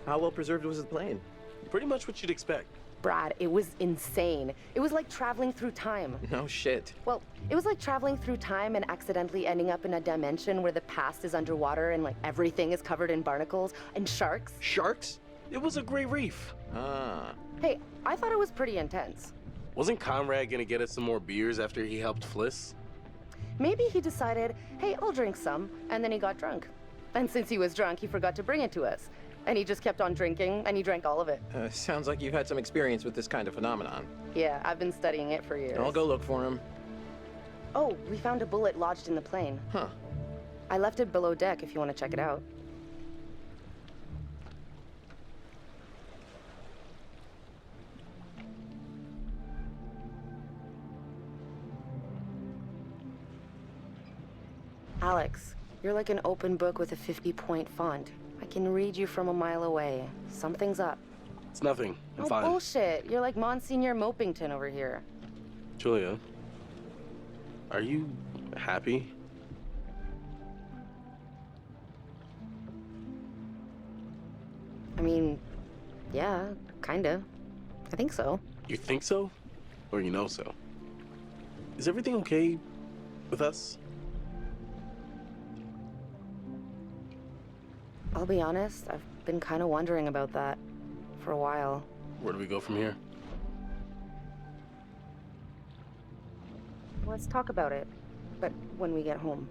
How well preserved was the plane? Pretty much what you'd expect. Brad, it was insane. It was like traveling through time. No shit. Well, it was like traveling through time and accidentally ending up in a dimension where the past is underwater and like everything is covered in barnacles and sharks. Sharks? It was a great reef. Ah. Hey, I thought it was pretty intense. Wasn't Conrad gonna get us some more beers after he helped Fliss? Maybe he decided, hey, I'll drink some, and then he got drunk. And since he was drunk, he forgot to bring it to us. And he just kept on drinking, and he drank all of it. Sounds like you've had some experience with this kind of phenomenon. Yeah, I've been studying it for years. I'll go look for him. Oh, we found a bullet lodged in the plane. Huh. I left it below deck if you want to check it out. Alex, you're like an open book with a 50-point font. I can read you from a mile away. Something's up. It's nothing. I'm Oh, fine. bullshit. You're like Monsignor Mopington over here. Julia, are you happy? I mean, yeah, kinda. I think so. You think so? Or you know so? Is everything okay with us? I'll be honest, I've been kind of wondering about that for a while. Where do we go from here? Let's talk about it, but when we get home.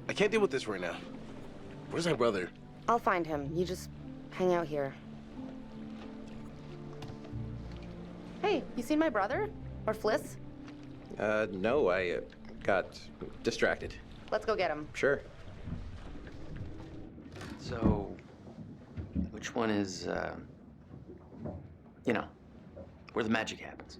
I can't deal with this right now. Where's my brother? I'll find him. You just hang out here. Hey, you seen my brother? Or Fliss? No, I got distracted. Let's go get him. Sure. So, which one is, you know, where the magic happens?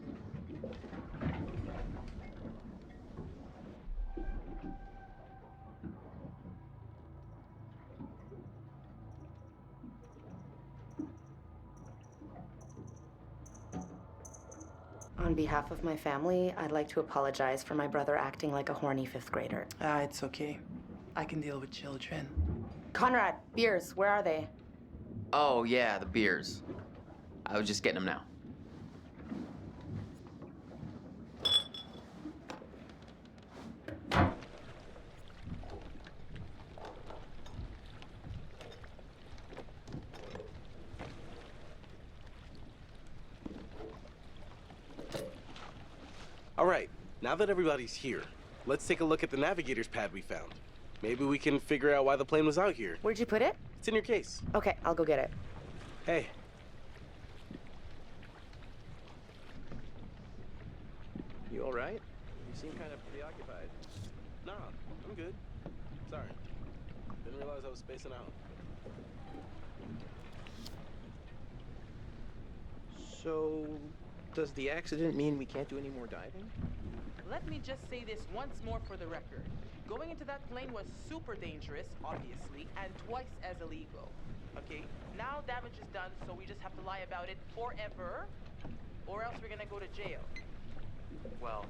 On behalf of my family, I'd like to apologize for my brother acting like a horny fifth grader. It's okay. I can deal with children. Conrad, beers, where are they? Oh, yeah, the beers. I was just getting them now. All right, now that everybody's here, let's take a look at the navigator's pad we found. Maybe we can figure out why the plane was out here. Where'd you put it? It's in your case. Okay, I'll go get it. Hey. You all right? You seem kind of preoccupied. Nah, I'm good. Sorry. Didn't realize I was spacing out. So, does the accident mean we can't do any more diving? Let me just say this once more for the record. Going into that plane was super dangerous, obviously, and twice as illegal. Okay? Now damage is done, so we just have to lie about it forever, or else we're gonna go to jail. Well,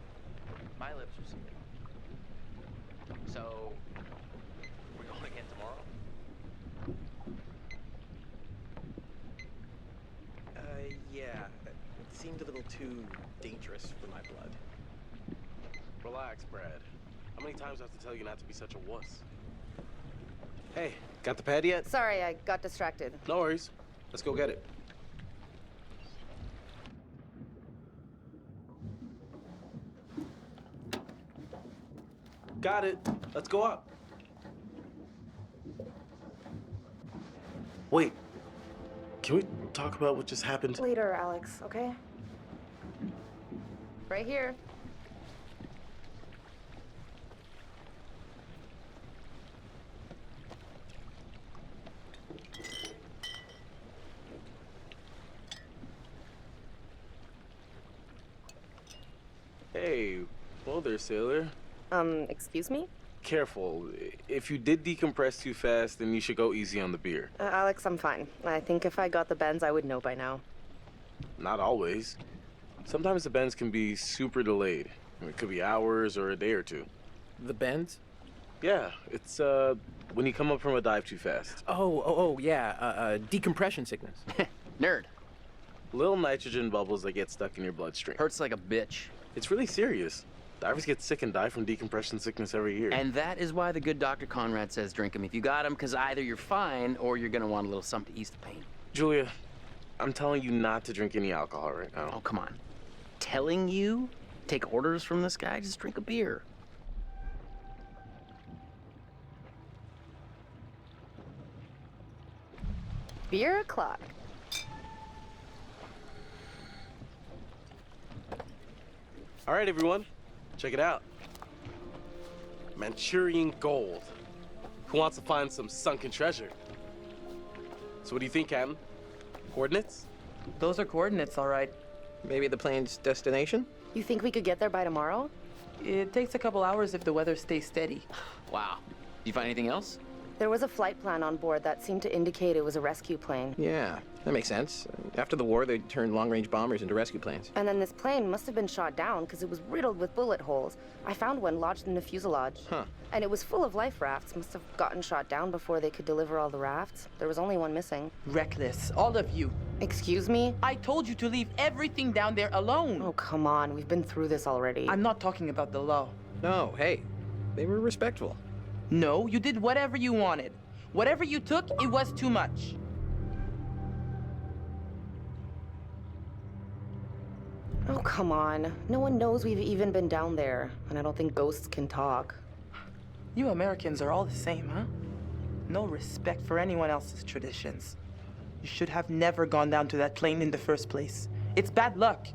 my lips are sealed. So, we're going again tomorrow? Yeah. It seemed a little too dangerous for my blood. Relax, Brad. How many times do I have to tell you not to be such a wuss? Hey, got the pad yet? Sorry, I got distracted. No worries. Let's go get it. Got it. Let's go up. Wait. Can we talk about what just happened? Later, Alex, okay? Right here. Hey, whoa there, sailor. Excuse me? Careful. If you did decompress too fast, then you should go easy on the beer. Alex, I'm fine. I think if I got the bends, I would know by now. Not always. Sometimes the bends can be super delayed. It could be hours or a day or two. The bends? Yeah, it's when you come up from a dive too fast. Yeah, decompression sickness. Nerd. Little nitrogen bubbles that get stuck in your bloodstream. Hurts like a bitch. It's really serious. Divers get sick and die from decompression sickness every year. And that is why the good Dr. Conrad says drink them if you got them, because either you're fine or you're gonna want a little something to ease the pain. Julia, I'm telling you not to drink any alcohol right now. Oh, come on. Telling you? Take orders from this guy? Just drink a beer. Beer o'clock. All right, everyone, check it out. Manchurian gold. Who wants to find some sunken treasure? So what do you think, Captain? Coordinates? Those are coordinates, all right. Maybe the plane's destination? You think we could get there by tomorrow? It takes a couple hours if the weather stays steady. Wow. You find anything else? There was a flight plan on board that seemed to indicate it was a rescue plane. Yeah, that makes sense. After the war, they turned long-range bombers into rescue planes. And then this plane must have been shot down because it was riddled with bullet holes. I found one lodged in the fuselage. Huh. And it was full of life rafts. Must have gotten shot down before they could deliver all the rafts. There was only one missing. Reckless, all of you. Excuse me? I told you to leave everything down there alone. Oh, come on. We've been through this already. I'm not talking about the law. No, hey, they were respectful. No, you did whatever you wanted. Whatever you took, it was too much. Oh, come on. No one knows we've even been down there. And I don't think ghosts can talk. You Americans are all the same, huh? No respect for anyone else's traditions. You should have never gone down to that plane in the first place. It's bad luck.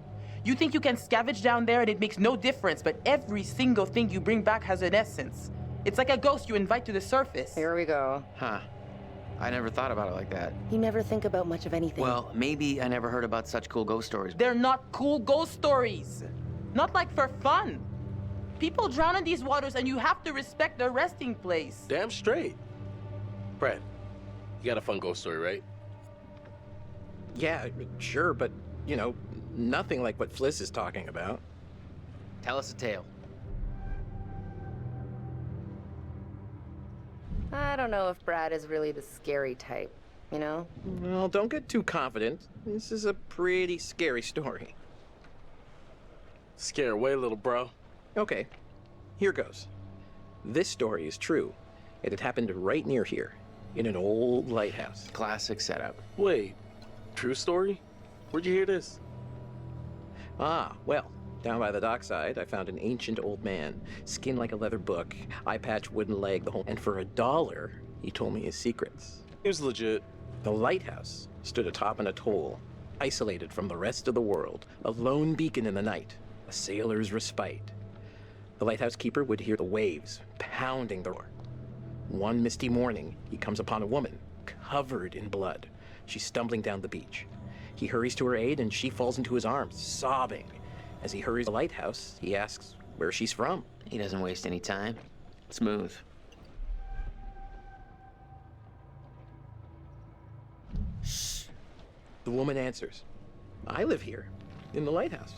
You think you can scavenge down there and it makes no difference, but every single thing you bring back has an essence. It's like a ghost you invite to the surface. Here we go. Huh. I never thought about it like that. You never think about much of anything. Well, maybe I never heard about such cool ghost stories. They're not cool ghost stories. Not like for fun. People drown in these waters and you have to respect their resting place. Damn straight. Brad, you got a fun ghost story, right? Yeah, sure, but, you know, nothing like what Fliss is talking about. Tell us a tale. I don't know if Brad is really the scary type, you know? Well, don't get too confident. This is a pretty scary story. Scare away, little bro. Okay, here goes. This story is true. It had happened right near here, in an old lighthouse. Classic setup. Wait, true story? Where'd you hear this? Ah, well, down by the dockside, I found an ancient old man, skin like a leather book, eye patch, wooden leg, the whole. And for $1, he told me his secrets. It was legit. The lighthouse stood atop an atoll, isolated from the rest of the world, a lone beacon in the night, a sailor's respite. The lighthouse keeper would hear the waves pounding the roar. One misty morning, he comes upon a woman, covered in blood. She's stumbling down the beach. He hurries to her aid, and she falls into his arms, sobbing. As he hurries to the lighthouse, he asks where she's from. He doesn't waste any time. Smooth. Shh. The woman answers, I live here, in the lighthouse.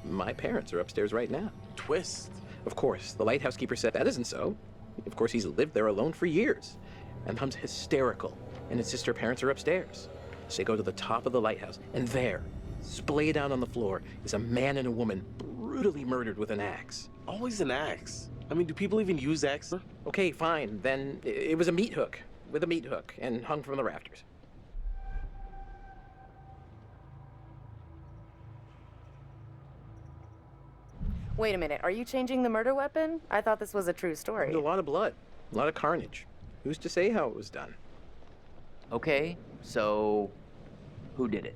My parents are upstairs right now. Twist. Of course, the lighthouse keeper said that isn't so. Of course, he's lived there alone for years. And becomes hysterical and insists her parents are upstairs. So they go to the top of the lighthouse, and there, splayed out on the floor, is a man and a woman brutally murdered with an axe. Always an axe. I mean, do people even use axes? Okay, fine. Then it was a meat hook, with a meat hook, and hung from the rafters. Wait a minute, are you changing the murder weapon? I thought this was a true story. There's a lot of blood, a lot of carnage. Who's to say how it was done? Okay, so who did it?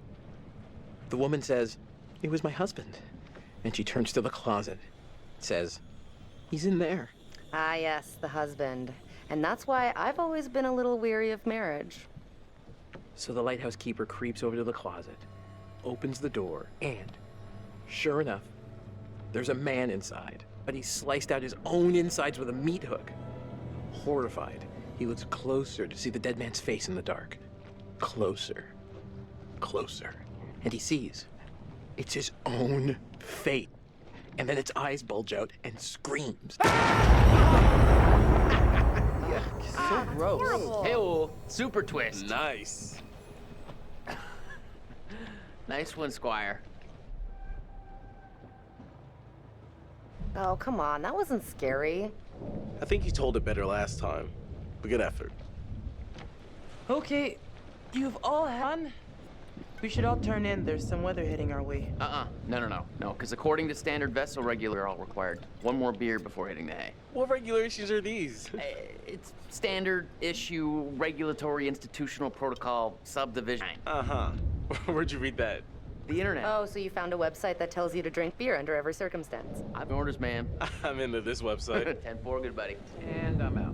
The woman says, it was my husband. And she turns to the closet, says, he's in there. Ah, yes, the husband. And that's why I've always been a little weary of marriage. So the lighthouse keeper creeps over to the closet, opens the door, and sure enough, there's a man inside, but he sliced out his own insides with a meat hook. Horrified, he looks closer to see the dead man's face in the dark. Closer, closer, and he sees it's his own fate. And then its eyes bulge out and screams. Yeah, So gross. Horrible. Hey-oh, super twist. Nice. Nice one, Squire. Oh, come on. That wasn't scary. I think you told it better last time. But good effort. Okay, you've all had. We should all turn in. There's some weather hitting our way. No, because according to standard vessel regular, you're all required one more beer before hitting the hay. What regulations are these? It's standard issue, regulatory, institutional protocol, subdivision. Uh-huh. Where'd you read that? The internet. Oh, so you found a website that tells you to drink beer under every circumstance. I've orders, ma'am. I'm into this website. 10-4, good buddy. And I'm out.